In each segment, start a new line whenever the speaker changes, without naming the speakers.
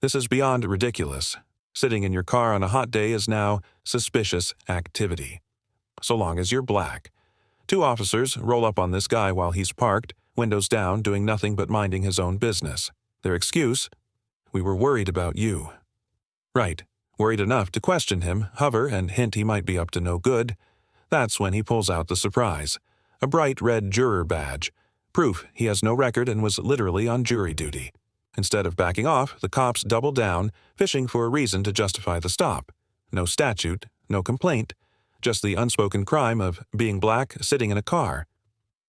This is beyond ridiculous. Sitting in your car on a hot day is now suspicious activity. So long as you're black. 2 officers roll up on this guy while he's parked, windows down, doing nothing but minding his own business. Their excuse? We were worried about you. Right. Worried enough to question him, hover, and hint he might be up to no good. That's when he pulls out the surprise. A bright red juror badge. Proof he has no record and was literally on jury duty. Instead of backing off, the cops double down, fishing for a reason to justify the stop. No statute, no complaint, just the unspoken crime of being black sitting in a car.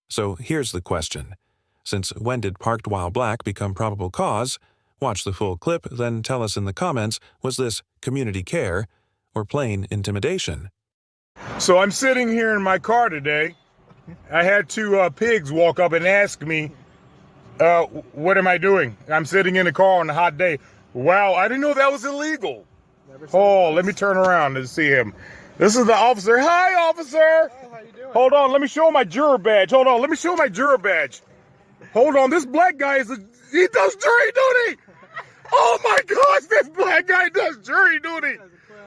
So here's the question. Since when did parked while black become probable cause? Watch the full clip, then tell us in the comments, was this community care or plain intimidation?
So I'm sitting here in my car today. I had 2 pigs walk up and ask me, what am I doing? I'm sitting in a car on a hot day. Wow, I didn't know that was illegal. Oh, let me turn around and see him. This is the officer. Hi, officer.
Hi, how you doing?
Hold on, let me show my juror badge. Hold on, let me show my juror badge. Hold on, this black guy he does jury duty. Oh my gosh, this black guy does jury duty.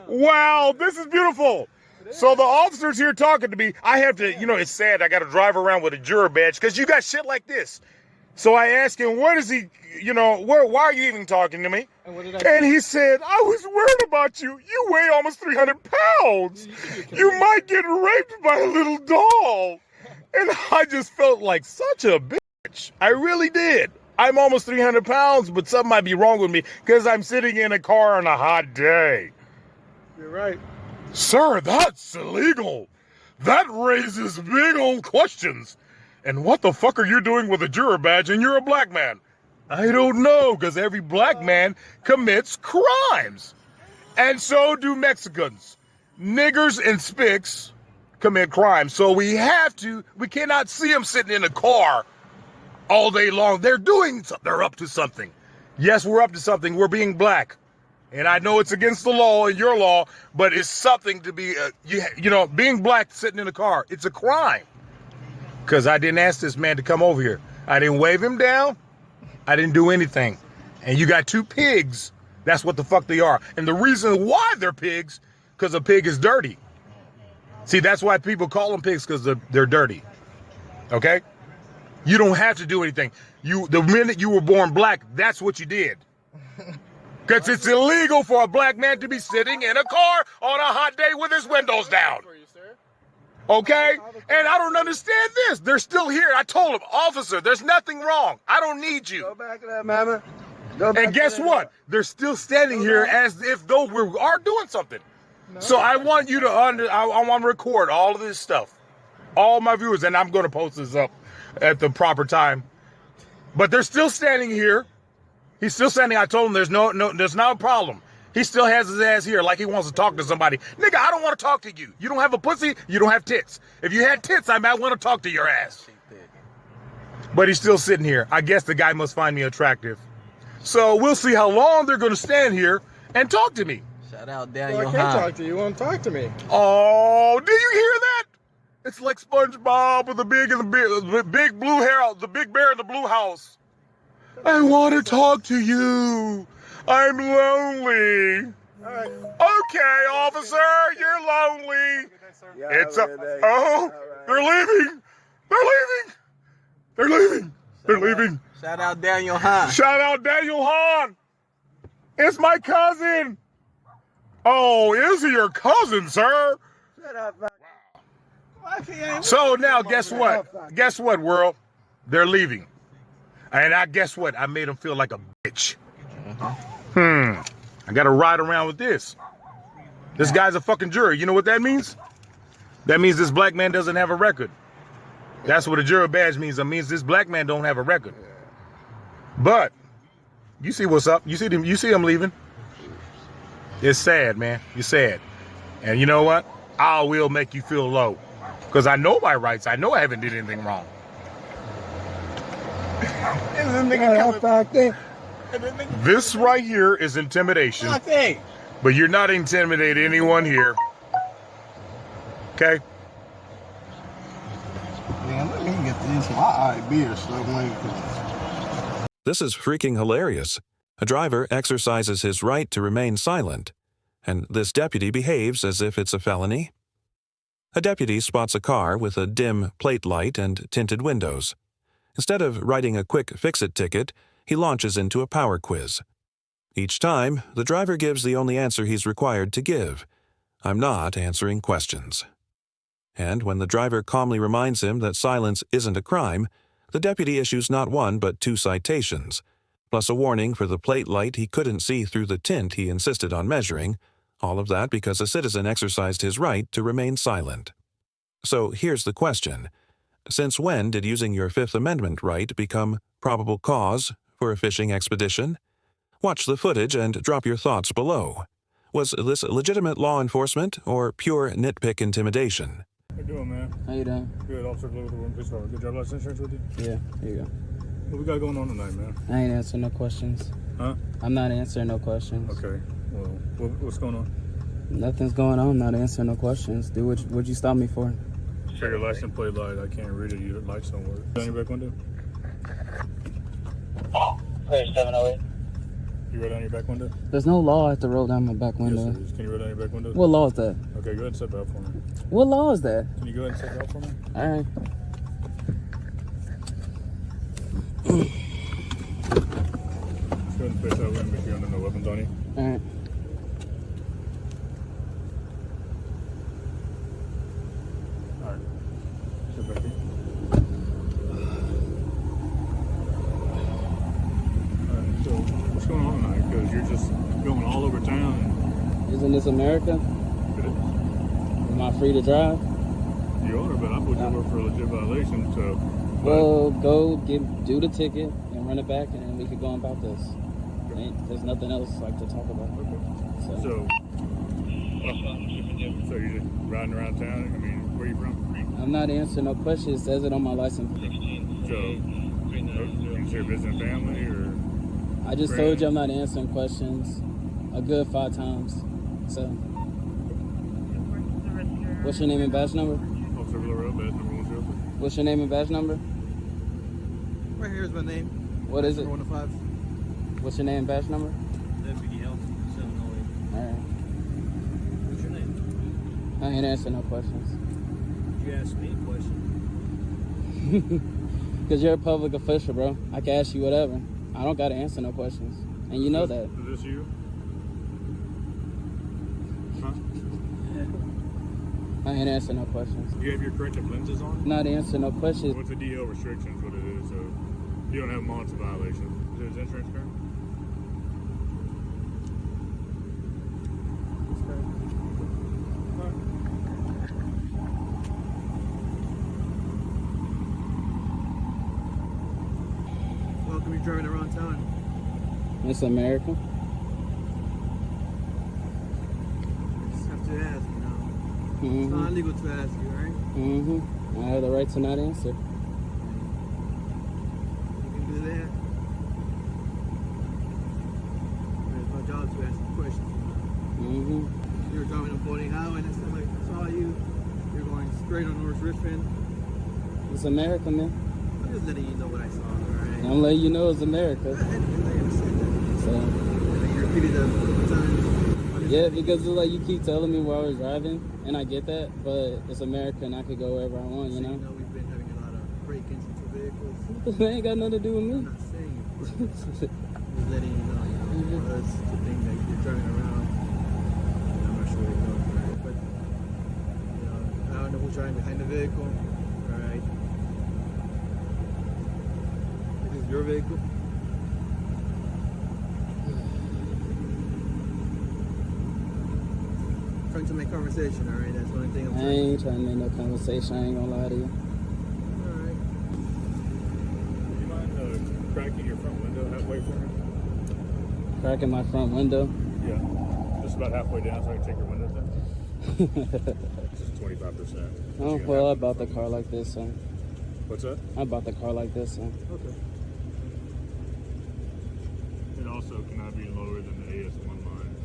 Wow, this is beautiful. So the officer's here talking to me. I have to, it's sad. I got to drive around with a juror badge because you got shit like this. So I asked him, where does he, why are you even talking to me?
And what did I
And he said, I was worried about you. You weigh almost 300 pounds. You might get raped by a little doll. And I just felt like such a bitch. I really did. I'm almost 300 pounds, but something might be wrong with me because I'm sitting in a car on a hot day.
You're right.
Sir, that's illegal. That raises big old questions. And what the fuck are you doing with a juror badge and you're a black man? I don't know, because every black man commits crimes. And so do Mexicans. Niggers and spics commit crimes. So we cannot see them sitting in a car all day long. They're doing something. They're up to something. Yes, we're up to something. We're being black. And I know it's against the law and your law, but it's something to be, being black sitting in a car. It's a crime. Because I didn't ask this man to come over here. I didn't wave him down. I didn't do anything. And you got 2 pigs. That's what the fuck they are. And the reason why they're pigs, because a pig is dirty. See, that's why people call them pigs, because they're dirty. Okay? You don't have to do anything. The minute you were born black, that's what you did. Because it's illegal for a black man to be sitting in a car on a hot day with his windows down. Okay? And I don't understand this. They're still here. I told him, officer, there's nothing wrong. I don't need you.
Go back to that, mama. Go back
and guess what? They're still standing here as if though we are doing something. No. So I want you to I want to record all of this stuff. All my viewers, and I'm going to post this up at the proper time. But they're still standing here. He's still standing. I told him there's not a problem. He still has his ass here like he wants to talk to somebody. Nigga, I don't want to talk to you. You don't have a pussy. You don't have tits. If you had tits, I might want to talk to your ass. But he's still sitting here. I guess the guy must find me attractive. So we'll see how long they're going to stand here and talk to me.
Shout out Daniel.
Well, I can't talk to you. You won't talk to me.
Oh, do you hear that? It's like SpongeBob with the big blue hair, the big bear in the blue house. I want to talk to you. I'm lonely.
All right.
Okay, officer, you're lonely.
Yeah,
It's
right.
they're leaving. They're leaving. They're leaving. They're leaving.
Shout out Daniel Hahn.
Shout out Daniel Hahn. It's my cousin. Oh, is he your cousin, sir?
Shut up. Wow.
So now, guess what? Guess what, world? They're leaving. And I guess what? I made them feel like a bitch. I got to ride around with this. This guy's a fucking jury. You know what that means? That means this black man doesn't have a record. That's what a juror badge means. It means this black man don't have a record. But you see what's up. You see him leaving. It's sad, man. You're sad. And you know what? I will make you feel low. Because I know my rights. I know I haven't did anything wrong. This right here is intimidation. But you're not intimidating anyone here. Okay?
Man, let me get this. My IB or something like that.
This is freaking hilarious. A driver exercises his right to remain silent, and this deputy behaves as if it's a felony. A deputy spots a car with a dim plate light and tinted windows. Instead of writing a quick fix-it ticket, he launches into a power quiz. Each time, the driver gives the only answer he's required to give. I'm not answering questions. And when the driver calmly reminds him that silence isn't a crime, the deputy issues not one but 2 citations, plus a warning for the plate light he couldn't see through the tint he insisted on measuring, all of that because a citizen exercised his right to remain silent. So here's the question. Since when did using your Fifth Amendment right become probable cause for a fishing expedition? Watch the footage and drop your thoughts below. Was this legitimate law enforcement or pure nitpick intimidation?
How you doing, man?
How you doing?
Good. Officer Blue with the police car. Good driver's license insurance with you?
Yeah, here you go.
What we got going on tonight, man?
I ain't answering no questions.
Huh?
I'm not answering no questions.
Okay. Well, what's going on?
Nothing's going on. I'm not answering no questions. Do what'd you stop me for?
Check your license plate light. I can't read it. Your lights don't work. Down your back window?
Clear 708.
You roll down your back window?
There's no law I have to roll down my back window.
Yes, there is. Can you roll down your back window?
What law is that?
Okay, go ahead and step out for me.
What law is that?
Can you go ahead and step out for me?
All right.
Just go ahead and face that way and make sure you're under no weapons on you.
All right.
All right. Sit back here. All right, so what's going on tonight? Because you're just going all over town.
Isn't this America?
It is.
Am I free to drive?
You are, but I put you over for a legit violation, so...
Well, go do the ticket and run it back, and then we could go on about this. There's nothing else like to talk about.
Okay. So you're just riding around town? I mean, where are you from?
I'm not answering no questions. It says it on my license.
So, you share visiting family, or...
I just told you I'm not answering questions a good 5 times. So, what's your name and badge number?
Officer Villarreal, badge number 103.
What's your name and badge number?
Right here's my name.
What is it?
1 to 5.
What's your name and badge number?
Deputy Health 708.
Alright.
What's your name?
I ain't answering no questions.
You asked me a question.
Because you're a public official, bro. I can ask you whatever. I don't got to answer no questions. And you know that.
Is this you? Huh?
I ain't answering no questions.
You have your corrective lenses on?
Not answering no questions.
What's the DO restrictions, what it is, so you don't have them on, it's a violation. Is his insurance current?
Welcome, you're driving around town.
It's America.
I just have to ask, you know. It's
Mm-hmm.
not illegal to ask you, right?
Mm-hmm. I have the right to not answer.
You can do that. It's my job to ask you questions.
Mm-hmm.
You were driving on Bowling Highway and I saw you. You're going straight on North Richmond.
It's America, man.
I'm just letting you know what I saw, alright?
I'm letting you know it's America.
I understand that.
So,
And you repeated that a couple times.
yeah, because it's like you keep telling me where I was driving, and I get that, but it's America and I could go wherever I want, you know?
We've been having a lot of break-ins into vehicles.
It ain't got nothing to do with
I'm
me.
not saying it, but just letting you know, for us to think that you're driving around, and I'm not sure where you're going, right? But, you know, I don't know who's driving behind the vehicle, alright? This is your vehicle. Trying to make conversation, alright? That's the only thing I'm
I
trying
ain't trying to make no conversation. I ain't gonna lie to you.
Alright.
Do you mind cracking your front window halfway for me?
Cracking my front window.
Yeah. Just about halfway down so I can take your windows down. Just 25%.
Oh, well, I bought the car like this, so.
What's that?
I bought the car like this, so.
Okay. It also cannot be lower than the AS1 line.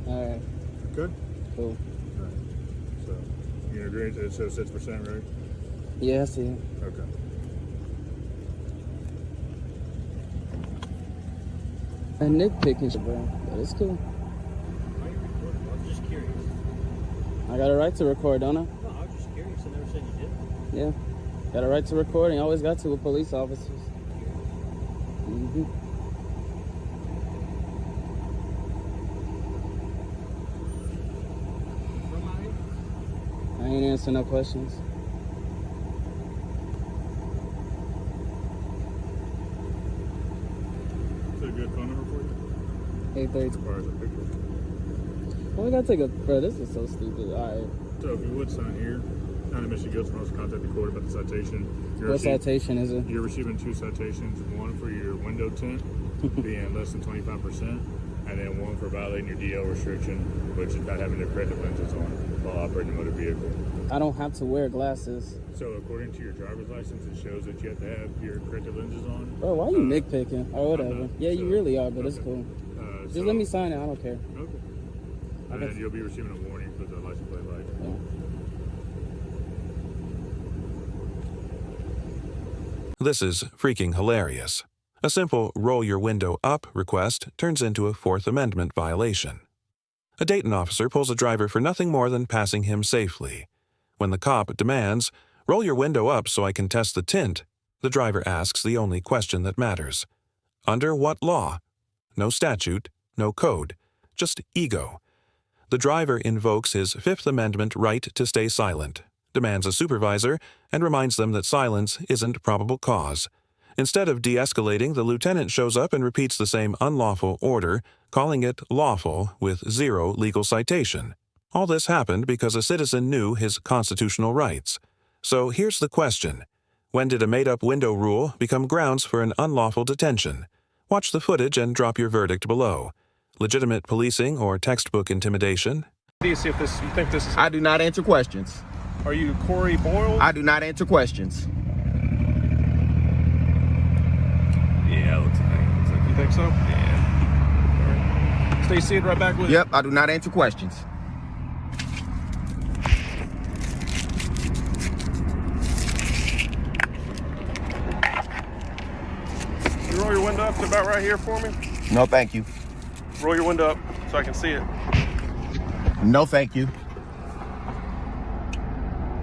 Alright,
Good?
cool.
Alright. So, you agree to it shows 6%, right?
Yeah, I see it.
Okay.
And nitpicking shit, bro. But it's cool.
Why are you recording? I was just curious.
I got a right to record, don't I?
No, I was just curious. I never said you did.
Yeah. Got a right to record, and you always got to with police officers. I ain't answering no questions.
Is that a good phone number for you?
830.
Requires a picture.
Well, we gotta take a. Bro, this is so stupid. Alright.
So if you would sign here, County of Michigan Guilds must contact the court about the citation.
What citation is it?
You're receiving 2 citations, one for your window tint being less than 25%, and then one for violating your DL restriction, which is not having the corrective lenses on while operating a motor vehicle.
I don't have to wear glasses.
So according to your driver's license, it shows that you have to have your corrective lenses on.
Bro, why are you nitpicking? Or whatever.
not.
Yeah, you
So-
really are, but it's
okay.
cool. Just
So-
let me sign it. I don't care.
Okay. And then you'll be receiving a warning for the license plate light.
Yeah.
This is freaking hilarious. A simple roll your window up request turns into a Fourth Amendment violation. A Dayton officer pulls a driver for nothing more than passing him safely. When the cop demands, roll your window up so I can test the tint, the driver asks the only question that matters. Under what law? No statute, no code, just ego. The driver invokes his Fifth Amendment right to stay silent, demands a supervisor, and reminds them that silence isn't probable cause. Instead of de-escalating, the lieutenant shows up and repeats the same unlawful order, calling it lawful with 0 legal citation. All this happened because a citizen knew his constitutional rights. So here's the question. When did a made-up window rule become grounds for an unlawful detention? Watch the footage and drop your verdict below. Legitimate policing or textbook intimidation?
Do you see if this? You think this is?
I do not answer questions.
Are you Corey Boyle?
I do not answer questions.
Yeah, looks like you think so. Yeah. Stay seated right back with you.
Yep, I do not answer questions.
You roll your window up to about right here for me.
No, thank you.
Roll your window up so I can see it.
No, thank you.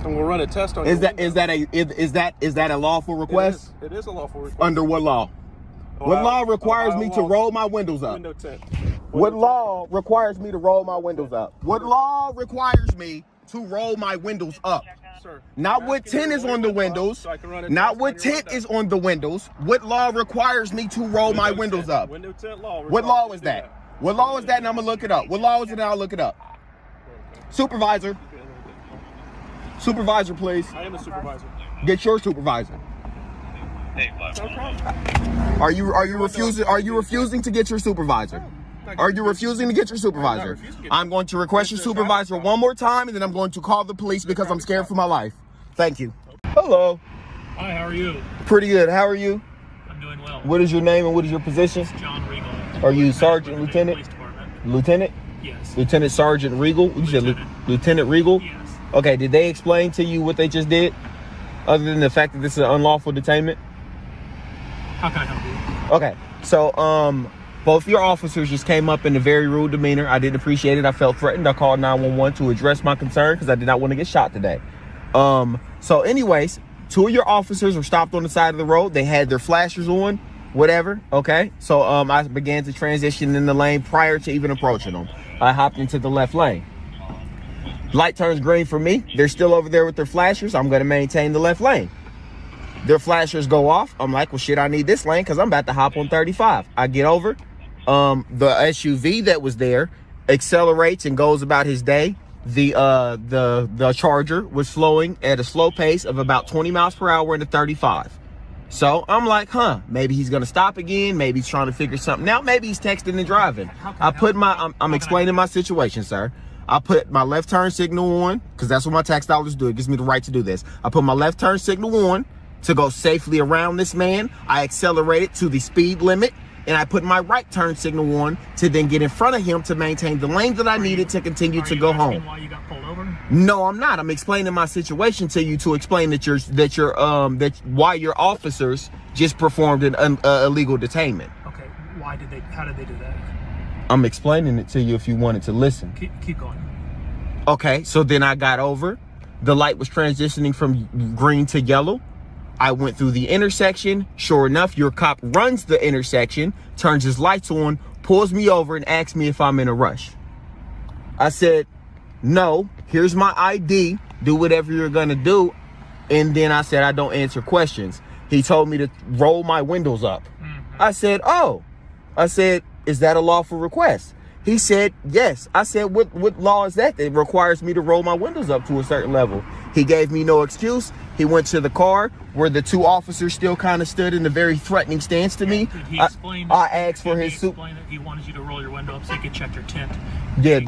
And we'll run a test on
Is
your
that a lawful request?
It is a lawful request.
Under what law? What law requires me to roll my windows up?
Window tint.
What law requires me to roll my windows up? What law requires me to roll my windows up?
Sir,
Not
I'm
what
asking you
tint
to
is
roll
on
your
the
window up
windows.
so I can run a
Not
test
what
on your
tint
window.
is on the windows. What law requires me to roll my
Window
windows
tint.
up?
Window tint law.
What
requires
law
you
is
to do
that? What law is that? And I'm gonna look it up. What law is it? And I'll look it up. Supervisor. Supervisor, please.
I am a supervisor.
Get your supervisor. Are you refusing to get your supervisor? Are you refusing to get your supervisor? I'm going to request your supervisor one more time, and then I'm going to call the police because I'm scared for my life. Thank you. Hello.
Hi, how are you?
Pretty good. How are you?
I'm doing well.
What is your name and what is your position?
John Regal.
Are you Sergeant, Lieutenant?
Police Department.
Lieutenant?
Yes.
Lieutenant Sergeant Regal? You said Lieutenant Regal?
Yes.
Okay, did they explain to you what they just did? Other than the fact that this is an unlawful detainment?
How can I help you?
Okay, so both your officers just came up in a very rude demeanor. I didn't appreciate it. I felt threatened. I called 911 to address my concern because I did not want to get shot today. So anyways, 2 of your officers were stopped on the side of the road. They had their flashers on, whatever. Okay, so I began to transition in the lane prior to even approaching them. I hopped into the left lane. Light turns green for me. They're still over there with their flashers. I'm going to maintain the left lane. Their flashers go off. I'm like, well, shit, I need this lane because I'm about to hop on 35. I get over. The SUV that was there accelerates and goes about his day. The Charger was slowing at a slow pace of about 20 miles per hour into 35. So I'm like, maybe he's going to stop again. Maybe he's trying to figure something out. Maybe he's texting and driving. I'm explaining my situation, sir. I put my left turn signal on because that's what my tax dollars do. It gives me the right to do this. I put my left turn signal on to go safely around this man. I accelerated to the speed limit and I put my right turn signal on to then get in front of him to maintain the lane that I needed to continue to go home.
Why you got pulled over?
No, I'm not. I'm explaining my situation to you to explain that why your officers just performed an illegal detainment.
Okay. How did they do that?
I'm explaining it to you if you wanted to listen.
Keep going.
Okay, so then I got over. The light was transitioning from green to yellow. I went through the intersection. Sure enough, your cop runs the intersection, turns his lights on, pulls me over, and asks me if I'm in a rush. I said, no, here's my ID. Do whatever you're gonna do. And then I said, I don't answer questions. He told me to roll my windows up. I said, oh. I said, is that a lawful request? He said, yes. I said, what law is that requires me to roll my windows up to a certain level? He gave me no excuse. He went to the car where the two officers still kind of stood in a very threatening stance to me.
Did he explain
I asked for his
that he wanted you to roll your window up so he could check your tint.
Yeah.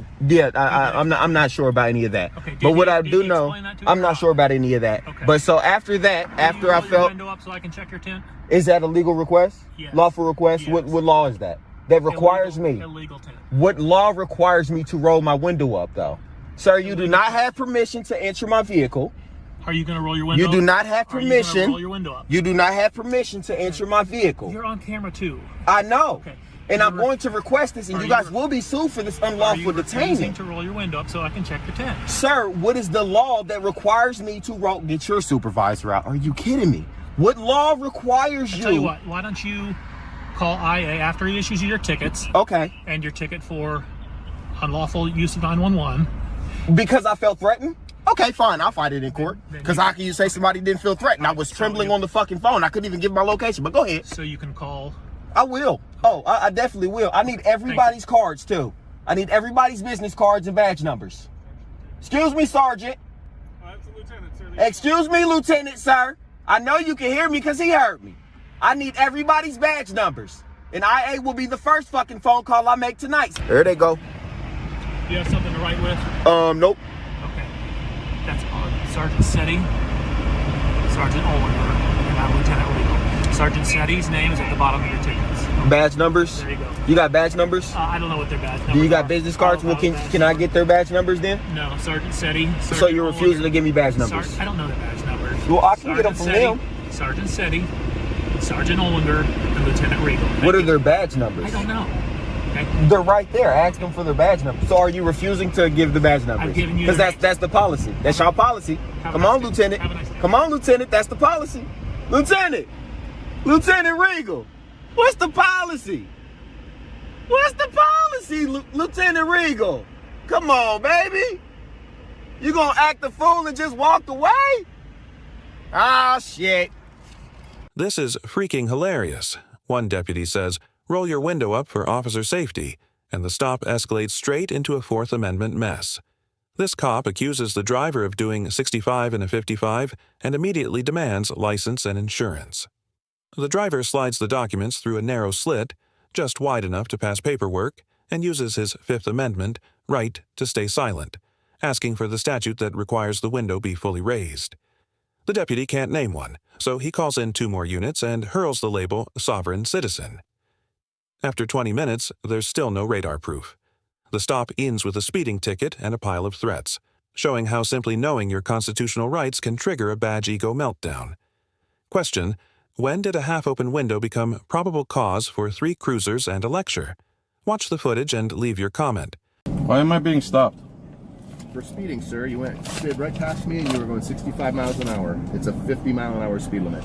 I'm not sure about any of that.
Okay,
but what I do know, I'm not sure about any of that.
Okay.
But so after that, after I
Roll your
felt,
window up so I can check your tint.
is that a legal request?
Yes.
Lawful request?
Yes.
What law is that? That requires me?
Illegal tint.
What law requires me to roll my window up, though? Sir, you do not have permission to enter my vehicle.
Are you going to roll your window
You
up?
do not have
Are you gonna
permission.
roll your window up?
You do not have permission to enter my vehicle.
You're on camera too.
I know.
Okay.
And I'm going to request this, and
Are
you
you
guys
re-
will be sued for this
Are
unlawful
you refusing
detainment.
to roll your window up so I can check your tint?
Sir, what is the law that requires me to roll? Get your supervisor out. Are you kidding me? What law requires you?
Tell you what, why don't you call IA after he issues you your tickets
Okay.
and your ticket for unlawful use of 911?
Because I felt threatened? Okay, fine. I'll fight it in court.
Then
Because
you-
how can you say somebody didn't feel threatened? I was trembling on the fucking phone. I couldn't even give my location, but go ahead.
So you can call.
I will. Oh, I definitely will. I need everybody's cards, too. I need everybody's business cards and badge numbers. Excuse me, Sergeant.
That's a lieutenant, sir.
Excuse me, Lieutenant, sir. I know you can hear me because he heard me. I need everybody's badge numbers. And IA will be the first fucking phone call I make tonight. There they go.
You have something to write with?
Nope.
Okay. That's on Sergeant Setti, Sergeant Oliver, and I'm Lieutenant Regal. Sergeant Setti's name is at the bottom of your tickets.
Badge numbers?
There you go.
You got badge numbers?
I don't know what their badge numbers
Do you got
are.
business cards?
I
Well,
don't know the
can I
badge
get their badge numbers then?
number. No, Sergeant Setti.
So you're refusing to give me badge numbers?
I don't know the badge numbers.
Well, I can get them from them.
Sergeant Setti, Sergeant Olinger, and Lieutenant Regal.
What are their badge numbers?
I don't know. Okay.
They're right there. Ask them for their badge numbers. So are you refusing to give the badge numbers?
I've given you
Because
the-
that's the policy. That's your policy.
Have a
Come
nice
on,
day.
Lieutenant.
Have a nice day.
Come on, Lieutenant. That's the policy. Lieutenant. Lieutenant Regal. What's the policy? What's the policy, Lieutenant Regal? Come on, baby. You gonna act a fool and just walk away? Ah, shit.
This is freaking hilarious. One deputy says, roll your window up for officer safety, and the stop escalates straight into a Fourth Amendment mess. This cop accuses the driver of doing 65 and a 55 and immediately demands license and insurance. The driver slides the documents through a narrow slit, just wide enough to pass paperwork, and uses his Fifth Amendment right to stay silent, asking for the statute that requires the window be fully raised. The deputy can't name one, so he calls in 2 more units and hurls the label Sovereign Citizen. After 20 minutes, there's still no radar proof. The stop ends with a speeding ticket and a pile of threats, showing how simply knowing your constitutional rights can trigger a badge ego meltdown. Question: when did a half-open window become probable cause for 3 cruisers and a lecture? Watch the footage and leave your comment.
Why am I being stopped?
For speeding, sir. You slid right past me and you were going 65 miles an hour. It's a 50-mile-an-hour speed limit.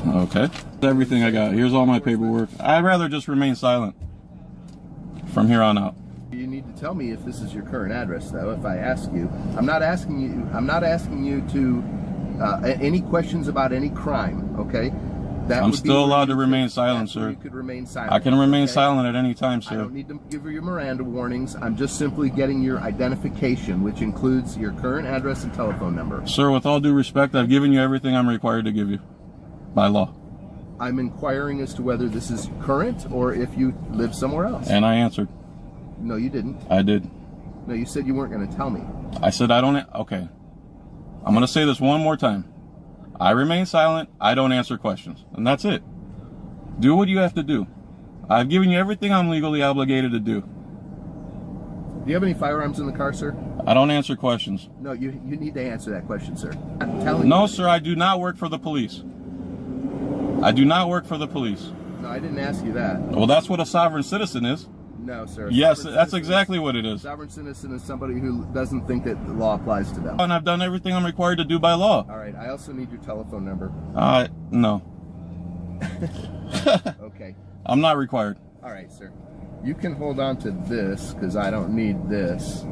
Okay. Everything I got. Here's all my paperwork. I'd rather just remain silent from here on out.
You need to tell me if this is your current address, though. If I ask you, I'm not asking you to any questions about any crime. Okay. That
I'm
would be
still
where
allowed to
you
remain
could-
silent,
that's where
sir.
You could remain silent.
I can remain
okay?
silent at any time,
I
sir.
don't need to give you your Miranda warnings. I'm just simply getting your identification, which includes your current address and telephone number.
Sir, with all due respect, I've given you everything I'm required to give you by law.
I'm inquiring as to whether this is current or if you live somewhere else.
And I answered.
No, you didn't.
I did.
No, you said you weren't going to tell me.
I said I don't. Okay. I'm going to say this one more time. I remain silent. I don't answer questions. And that's it. Do what you have to do. I've given you everything I'm legally obligated to do.
Do you have any firearms in the car, sir?
I don't answer questions.
No, you need to answer that question, sir. I'm telling
No,
you.
sir, I do not work for the police. I do not work for the police.
No, I didn't ask you that.
Well, that's what a sovereign citizen is.
No, sir.
Yes,
Sovereign
that's
citizen
exactly what it is.
Sovereign citizen is somebody who doesn't think that the law applies to them.
And I've done everything I'm required to do by law.
All right. I also need your telephone number.
No.
Okay.
I'm not required.
All right, sir. You can hold on to this because I don't need this.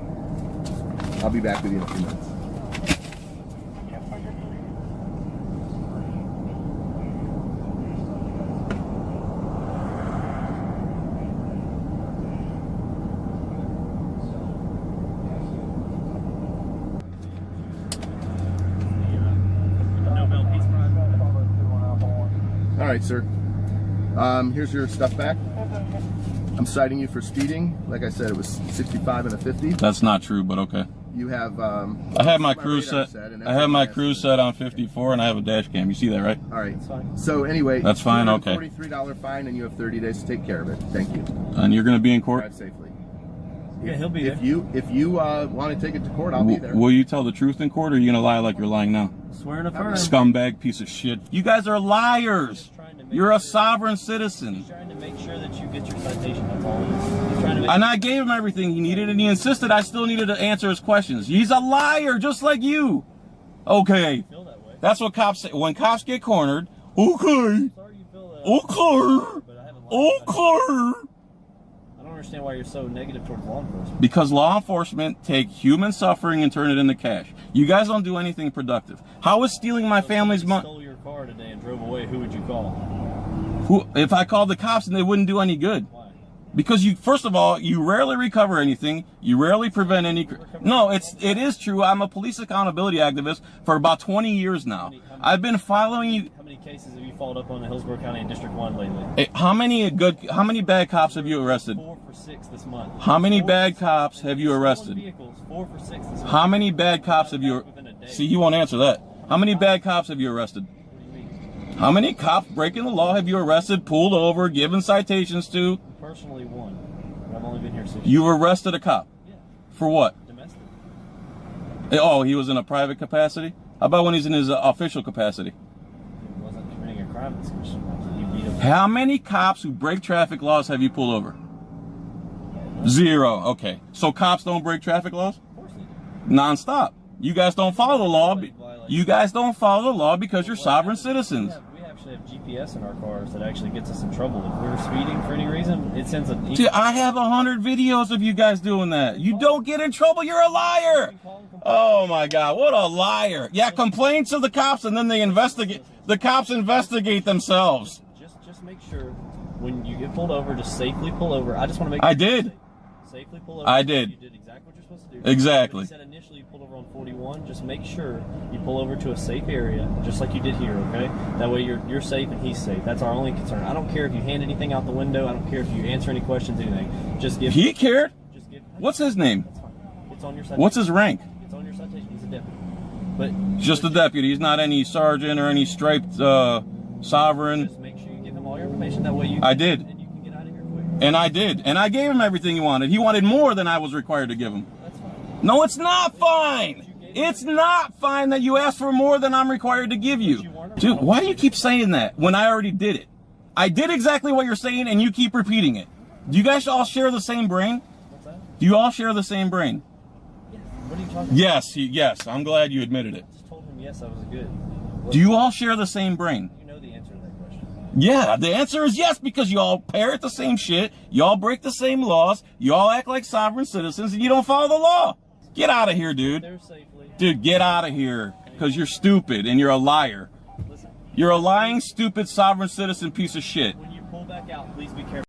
I'll be back with you in a few minutes. All right, sir. Here's your stuff back. I'm citing you for speeding. Like I said, it was 65 and a 50.
That's not true, but okay.
You have.
I have my cruise set. I have my cruise set on 54, and I have a dash cam. You see that, right?
All right. So anyway,
that's fine. Okay.
$43 fine, and you have 30 days to take care of it. Thank you.
And you're going to be in court.
Drive safely.
Yeah, he'll be there.
If you want to take it to court, I'll be there.
Will you tell the truth in court, or are you going to lie like you're lying now?
Swearing to firm.
Scumbag piece of shit. You guys are liars. You're a sovereign citizen.
He's trying to make sure that you get your citation. That's all it is. He's trying to make
And I gave him everything he needed, and he insisted I still needed to answer his questions. He's a liar, just like you. Okay.
feel that way.
That's what cops say. When cops get cornered, okay.
Sorry you feel that.
Okay.
But I haven't lied about
Okay.
it. I don't understand why you're so negative towards law enforcement.
Because law enforcement take human suffering and turn it into cash. You guys don't do anything productive. How is stealing my family's money?
Stole your car today and drove away. Who would you call?
If I called the cops, and they wouldn't do any good.
Why?
Because you, first of all, you rarely recover anything. You rarely prevent any. No, it is true. I'm a police accountability activist for about 20 years now. I've been following you.
How many cases have you followed up on in Hillsborough County and District 1 lately?
How many bad cops have you arrested?
4 for 6 this month.
How many bad cops have you
Stolen
arrested?
Vehicles, 4 for 6 this month.
How many bad cops have you? See, you won't answer that. How many bad cops have you arrested?
What do you mean?
How many cops breaking the law have you arrested, pulled over, given citations to?
Personally, 1. But I've only been here 6 years.
You arrested a cop.
Yeah.
For what?
Domestic.
Oh, he was in a private capacity? How about when he's in his official capacity?
He wasn't committing a crime. He beat him.
How many cops who break traffic laws have you pulled over? 0. Okay. So cops don't break traffic laws?
Of course they do.
Non-stop. You guys don't follow the law. You guys don't follow the law because you're sovereign citizens.
We actually have GPS in our cars that actually gets us in trouble. If we're speeding for any reason, it sends a...
See, I have 100 videos of you guys doing that. You don't get in trouble. You're a liar. Oh my God, what a liar. Yeah, complain to the cops and then they investigate. The cops investigate themselves.
Just make sure when you get pulled over, just safely pull over. I just want to make
I did.
Safely pull over.
I did.
You did exactly what you're supposed to do.
Exactly.
You said initially you pulled over on 41. Just make sure you pull over to a safe area, just like you did here, okay? That way you're safe and he's safe. That's our only concern. I don't care if you hand anything out the window. I don't care if you answer any questions, anything. Just give...
He cared?
Just give...
What's his name?
That's fine. It's on your citation.
What's his rank?
It's on your citation. He's a deputy. But...
Just a deputy. He's not any sergeant or any striped sovereign.
Just make sure you give him all your information. That way you...
I did.
And you can get out of here quick.
And I did. And I gave him everything he wanted. He wanted more than I was required to give him.
That's fine.
No, it's not fine. It's not fine that you asked for more than I'm required to give you. Dude, why do you keep saying that when I already did it? I did exactly what you're saying and you keep repeating it. Do you guys all share the same brain?
What's that?
Do you all share the same brain?
Yeah. What are you talking about?
Yes, yes. I'm glad you admitted it.
I just told him yes, I was good. What,
Do you all share the same brain?
you know the answer to that question?
Yeah, the answer is yes, because you all parrot the same shit, you all break the same laws, you all act like sovereign citizens, and you don't follow the law. Get out of here, dude.
They're safely.
Dude, get out of here, because you're stupid and you're a liar.
Listen,
You're a lying, stupid, sovereign citizen piece of shit.
when you pull back out, please be careful.